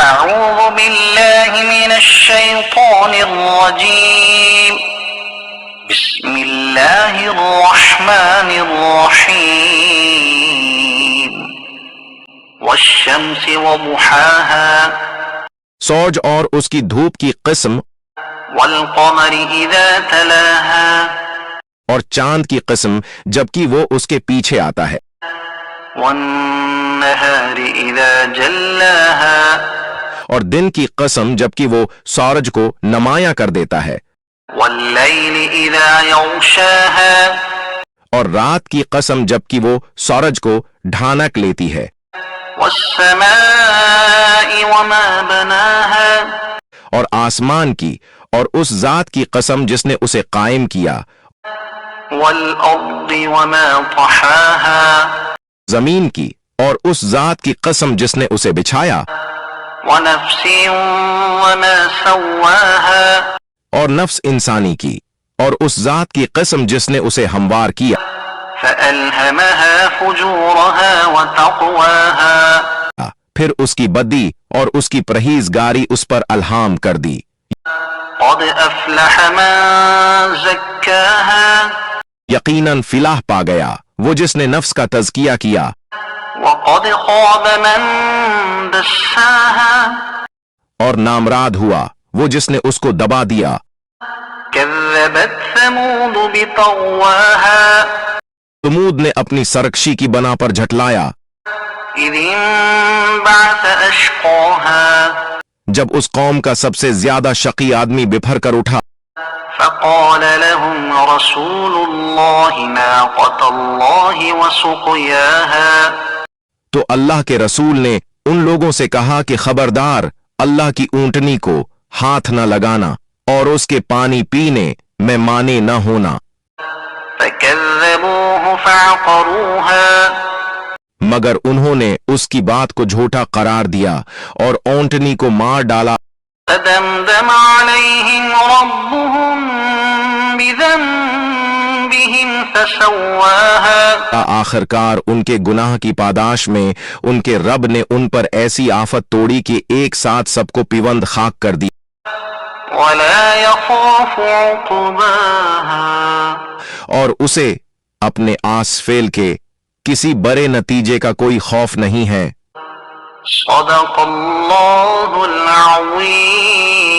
أعوذ بالله من الشيطان الرجيم بسم الله الرحمن الرحيم والشمس وضحاها سورج اور اس کی دھوپ کی قسم، والقمر إذا تلاها اور چاند کی قسم جبکہ وہ اس کے پیچھے آتا ہے، والنهار إذا جلاها اور دن کی قسم جبکہ وہ سورج کو نمایاں کر دیتا ہے، والليل إذا يغشاها اور رات کی قسم جبکہ وہ سورج کو ڈھانک لیتی ہے، والسماء وما بناها اور آسمان کی اور اس ذات کی قسم جس نے اسے قائم کیا، والأرض وما طحاها زمین کی اور اس ذات کی قسم جس نے اسے بچھایا، ونفس وما سواها اور نفس انسانی کی اور اس ذات کی قسم جس نے اسے ہموار کیا، فألهمها فجورها وتقواها پھر اس کی بدی اور اس کی پرہیزگاری اس پر الہام کر دی۔ قد أفلح من زكاها یقیناً فلاح پا گیا وہ جس نے نفس کا تزکیہ کیا، وقد خاب من دساها اور نامراد ہوا وہ جس نے اس کو دبا دیا۔ كذبت ثمود بطغواها ثمود نے اپنی سرکشی کی بنا پر جھٹلایا إذ انبعث أشقاها جب اس قوم کا سب سے زیادہ شقی آدمی بپھر کر اٹھا، فقال لهم رسول الله ناقة الله وسقياها تو اللہ کے رسول نے ان لوگوں سے کہا کہ خبردار اللہ کی اونٹنی کو ہاتھ نہ لگانا اور اس کے پانی پینے میں مانے نہ ہونا، فكذبوه فعقروها مگر انہوں نے اس کی بات کو جھوٹا قرار دیا اور اونٹنی کو مار ڈالا۔ فدمدم عليهم ربهم بذنبهم فسواها آخر کار ان کے گناہ کی پاداش میں ان کے رب نے ان پر ایسی آفت توڑی کہ ایک ساتھ سب کو پیوند خاک کر دی، ولا يخاف عقباها اور اسے اپنے آس فعل کے کسی برے نتیجے کا کوئی خوف نہیں ہے۔ صدق اللہ العظیم۔